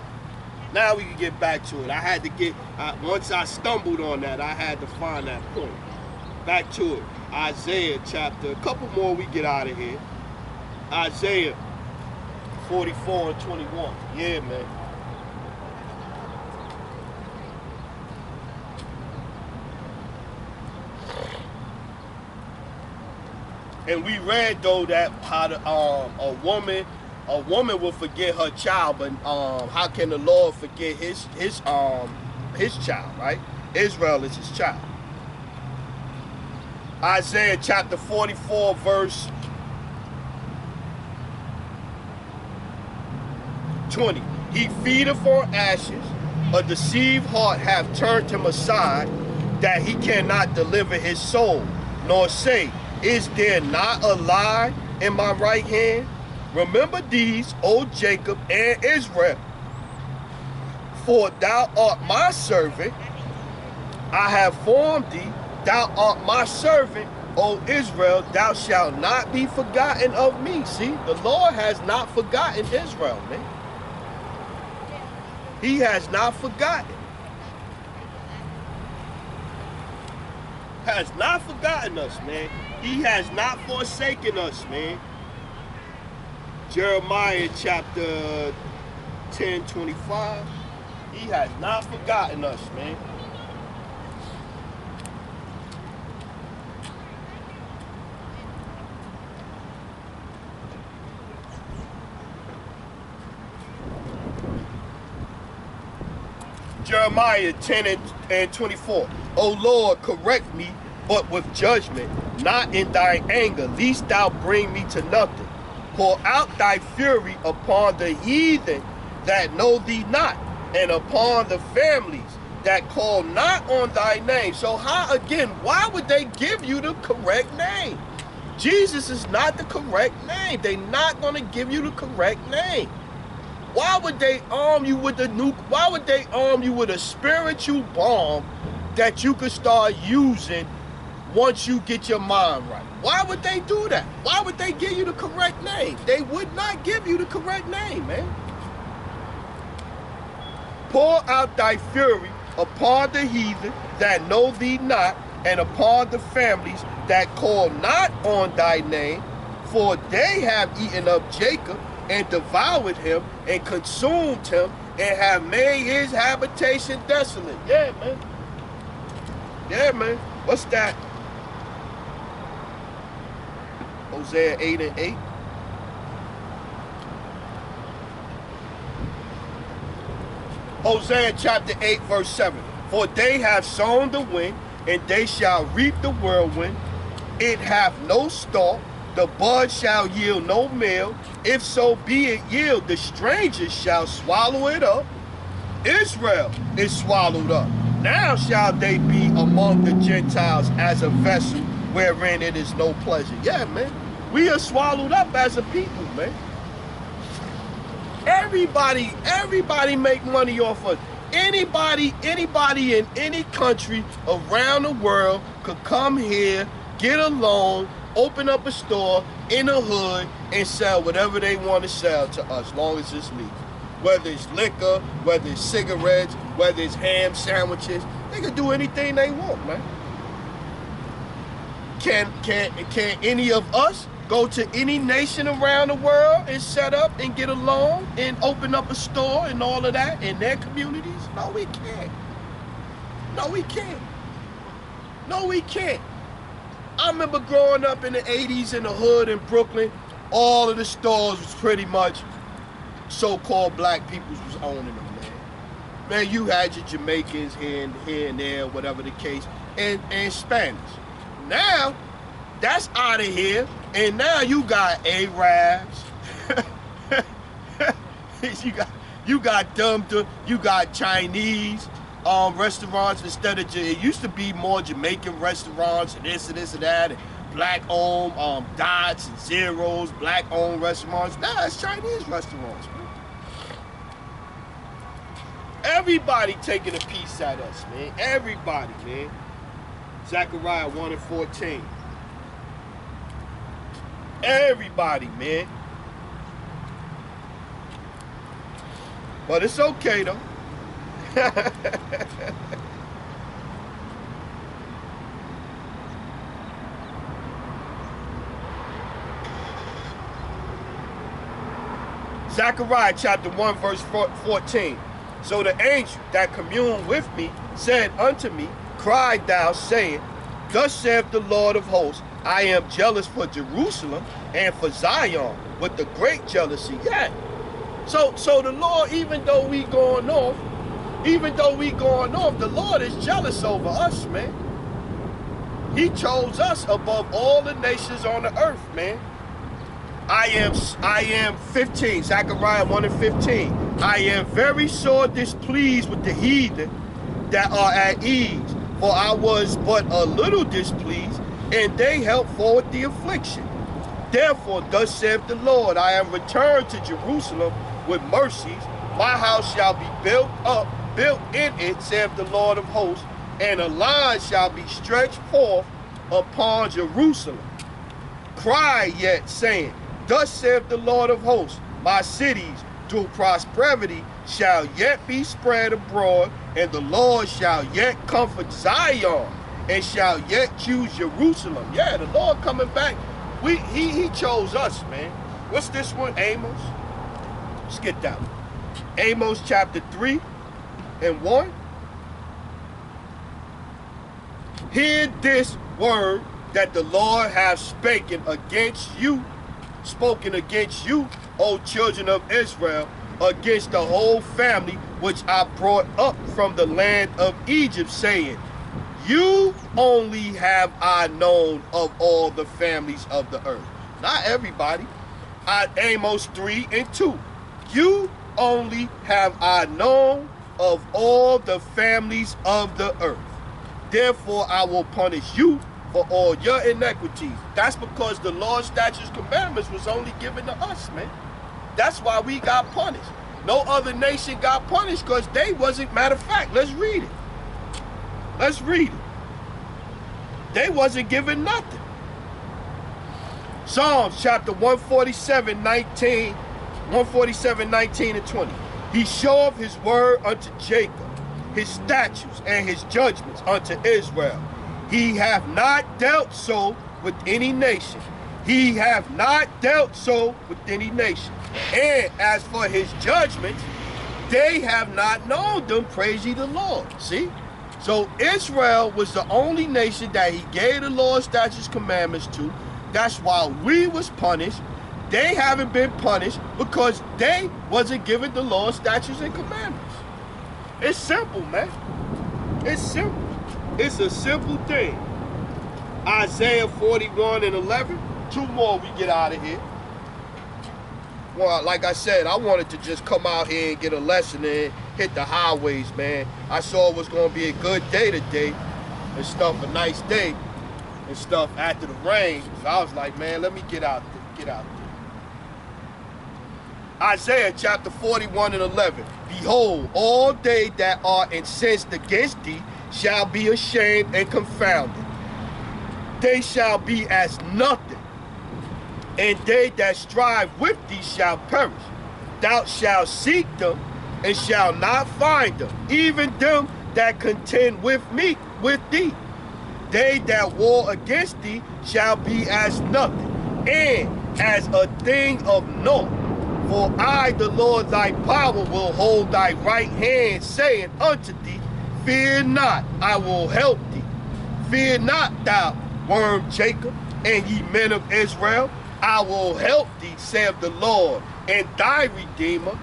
Now we can get back to it. I had to get, once I stumbled on that, I had to find that point. Back to it. Isaiah chapter, a couple more we get out of here. Isaiah 44 and 21. Yeah, man. And we read though that how the, a woman will forget her child, but how can the Lord forget his child, right? Israel is his child. Isaiah chapter 44 verse 20. He feedeth on ashes, a deceived heart hath turned him aside, that he cannot deliver his soul, nor say, is there not a lie in my right hand? Remember these, O Jacob and Israel, for thou art my servant, I have formed thee, thou art my servant, O Israel, thou shalt not be forgotten of me. See, the Lord has not forgotten Israel, man. He has not forgotten. Has not forgotten us, man. He has not forsaken us, man. Jeremiah chapter 10:25. He has not forgotten us, man. Jeremiah 10 and 24. O Lord, correct me, but with judgment, not in thine anger, lest thou bring me to nothing. Pour out thy fury upon the heathen that know thee not, and upon the families that call not on thy name. So how, again, why would they give you the correct name? Jesus is not the correct name. They're not going to give you the correct name. Why would they arm you with a nuke? Why would they arm you with a spiritual bomb that you could start using once you get your mind right. Why would they do that? Why would they give you the correct name? They would not give you the correct name, man. Pour out thy fury upon the heathen that know thee not, and upon the families that call not on thy name, for they have eaten up Jacob and devoured him and consumed him and have made his habitation desolate. Yeah, man. Yeah, man. What's that? Hosea 8:8. Hosea chapter 8, verse 7. For they have sown the wind, and they shall reap the whirlwind. It hath no stalk, the bud shall yield no meal. If so be it yield, the strangers shall swallow it up. Israel is swallowed up. Now shall they be among the Gentiles as a vessel wherein it is no pleasure. Yeah, man. We are swallowed up as a people, man. Everybody make money off of anybody in any country around the world could come here, get a loan, open up a store in the hood, and sell whatever they want to sell to us, as long as it's legal. Whether it's liquor, whether it's cigarettes, whether it's ham sandwiches, they can do anything they want, man. Can any of us go to any nation around the world and set up and get a loan and open up a store and all of that in their communities? No, we can't. No, we can't. No, we can't. I remember growing up in the 80s in the hood in Brooklyn, all of the stores was pretty much so-called black people was owning them, man. Man, you had your Jamaicans here and there, whatever the case, and Spanish. Now, that's out of here, and now you got Arabs. you got Chinese restaurants instead of it used to be more Jamaican restaurants and this and that, and black-owned dots and zeros, black-owned restaurants. Now it's Chinese restaurants, man. Everybody taking a piece at us, man. Everybody, man. Zechariah 1:14. Everybody, man. But it's okay, though. Zechariah chapter 1, verse 14. So the angel that communed with me said unto me, Cry thou, saying, Thus saith the Lord of hosts, I am jealous for Jerusalem and for Zion with the great jealousy. Yeah. So the Lord, even though we going off, the Lord is jealous over us, man. He chose us above all the nations on the earth, man. I am 15, Zechariah 1:15. I am very sore displeased with the heathen that are at ease, for I was but a little displeased, and they helped forward the affliction. Therefore, thus saith the Lord, I am returned to Jerusalem with mercies. My house shall be built in it, saith the Lord of hosts, and a line shall be stretched forth upon Jerusalem. Cry yet, saying, Thus saith the Lord of hosts, my cities through prosperity shall yet be spread abroad, and the Lord shall yet comfort Zion, and shall yet choose Jerusalem. Yeah, the Lord coming back. He chose us, man. What's this one? Amos? Let's get that one. Amos chapter 3:1. Hear this word that the Lord hath spoken against you, O children of Israel, against the whole family which I brought up from the land of Egypt, saying, You only have I known of all the families of the earth. Not everybody. Amos 3:2. You only have I known of all the families of the earth. Therefore I will punish you for all your iniquities. That's because the Lord's statutes, commandments was only given to us, man. That's why we got punished. No other nation got punished because they wasn't. Matter of fact, let's read it. Let's read it. They wasn't given nothing. Psalms chapter 147, 19 and 20. He showeth his word unto Jacob, his statutes and his judgments unto Israel. He hath not dealt so with any nation. He hath not dealt so with any nation. And as for his judgments, they have not known them, praise ye the Lord. See? So Israel was the only nation that he gave the law, statutes, commandments to. That's why we was punished. They haven't been punished because they wasn't given the law, statutes, and commandments. It's simple, man. It's simple. It's a simple thing. Isaiah 41 and 11. 2 more, we get out of here. Well, like I said, I wanted to just come out here and get a lesson and hit the highways, man. I saw it was going to be a good day today and stuff, a nice day and stuff after the rain. So I was like, man, let me get out there. Isaiah chapter 41 and 11. Behold, all they that are incensed against thee shall be ashamed and confounded. They shall be as nothing. And they that strive with thee shall perish. Thou shalt seek them, and shall not find them, even them that contend with thee. They that war against thee shall be as nothing, and as a thing of naught. For I, the Lord thy power, will hold thy right hand, saying unto thee, fear not, I will help thee. Fear not, thou worm Jacob, and ye men of Israel. I will help thee, saith the Lord, and thy Redeemer,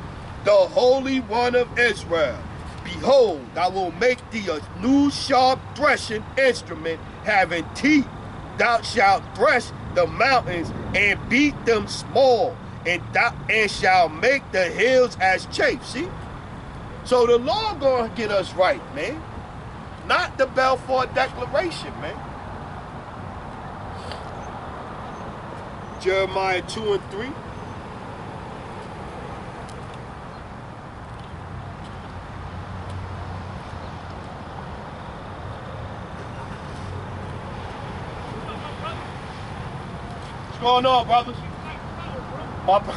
the Holy One of Israel. Behold, I will make thee a new sharp threshing instrument, having teeth. Thou shalt thresh the mountains and beat them small, and shall make the hills as chaff. See? So the Lord gonna get us right, man. Not the Balfour Declaration, man. Jeremiah 2 and 3. What's going on, brothers? My brother.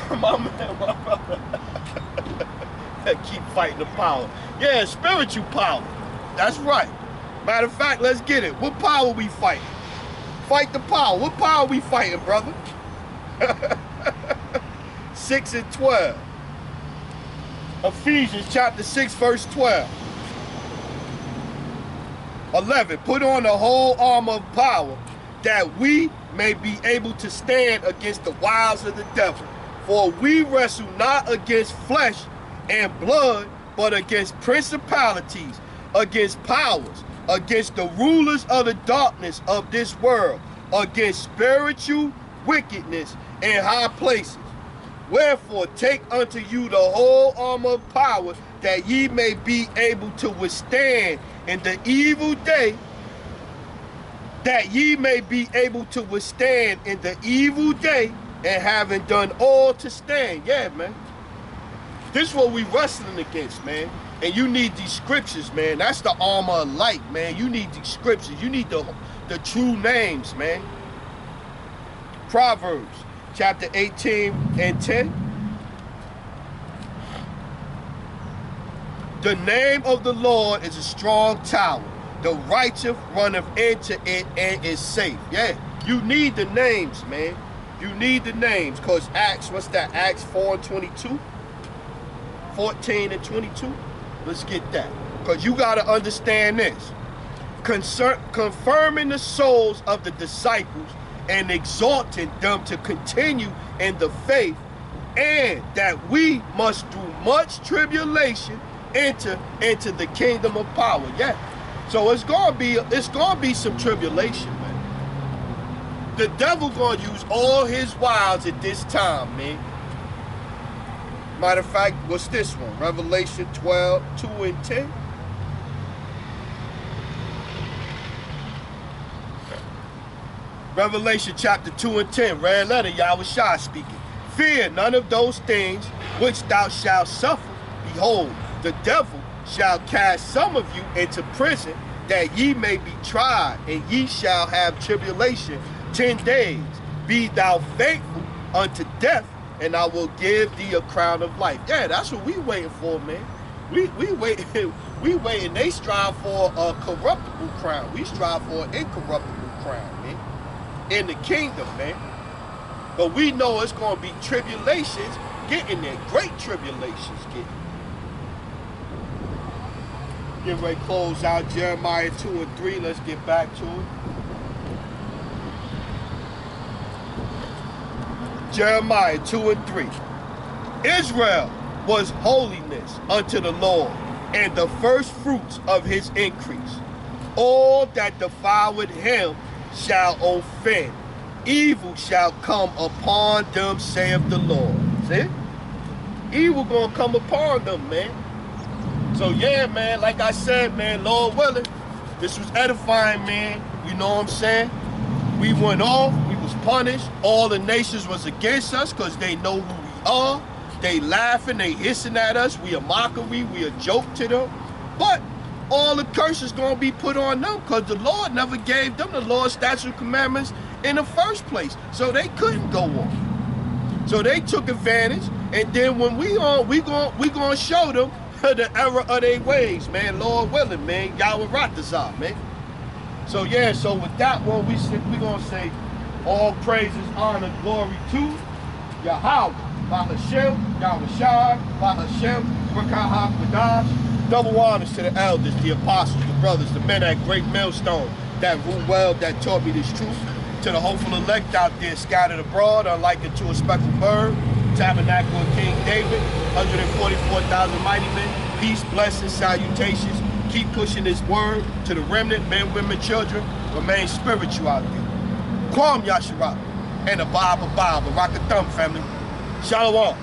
Keep fighting the power. Yeah, spiritual power. That's right. Matter of fact, let's get it. What power we fighting? Fight the power. What power we fighting, brother? 6 and 12. Ephesians chapter 6, verse 12. 11. Put on the whole armor of power, that we may be able to stand against the wiles of the devil. For we wrestle not against flesh and blood, but against principalities, against powers, against the rulers of the darkness of this world, against spiritual wickedness in high places. Wherefore take unto you the whole armor of power, that ye may be able to withstand in the evil day, and having done all to stand. Yeah, man. This is what we wrestling against, man. And you need these scriptures, man. That's the armor of light, man. You need these scriptures. You need the true names, man. Proverbs chapter 18 and 10. The name of the Lord is a strong tower. The righteous runneth into it and is safe. Yeah, you need the names, man. You need the names, because Acts, what's that? Acts 4 and 22? 14 and 22? Let's get that. Because you got to understand this. Confirming the souls of the disciples and exhorting them to continue in the faith, and that we must through much tribulation enter into the kingdom of power. Yeah. So it's gonna be some tribulation, man. The devil gonna use all his wiles at this time, man. Matter of fact, what's this one? Revelation 12, 2 and 10. Revelation chapter 2 and 10, red letter, Yahushua speaking. Fear none of those things which thou shalt suffer. Behold, the devil shall cast some of you into prison, that ye may be tried, and ye shall have tribulation 10 days. Be thou faithful unto death, and I will give thee a crown of life. Yeah, that's what we waiting for, man. We waiting. We waiting. They strive for a corruptible crown. We strive for an incorruptible crown, man. In the kingdom, man. But we know it's going to be tribulations getting there. Great tribulations getting. Get ready to close out Jeremiah 2 and 3. Let's get back to it. Jeremiah 2 and 3. Israel was holiness unto the Lord, and the first fruits of his increase. All that defileth him shall offend. Evil shall come upon them, saith the Lord. See? Evil gonna come upon them, man. So yeah, man, like I said, man, Lord willing, this was edifying, man. You know what I'm saying? We went off, we was punished. All the nations was against us because they know who we are. They laughing, they hissing at us. We a mockery, we a joke to them. But all the curses gonna be put on them because the Lord never gave them the Lord's statute commandments in the first place. So they couldn't go on. So they took advantage, and then when we gonna show them the error of their ways, man. Lord willing, man. Yahweh Ratazah, man. So yeah, so with that one, we gonna say all praises, honor, glory to Yahweh, Bahashem, Yahweh Shai, Bahashem, Rakah HaKadosh. Double honors to the elders, the apostles, the brothers, the men at Great Millstone that rule well, that taught me this truth. To the hopeful elect out there scattered abroad, unlike it to a speckled bird, tabernacle of King David, 144,000 mighty men, peace, blessings, salutations. Keep pushing this word to the remnant, men, women, children. Remain spiritual out there. Kwam Yasharah and the Bible, Rock a thumb, family. Shalom.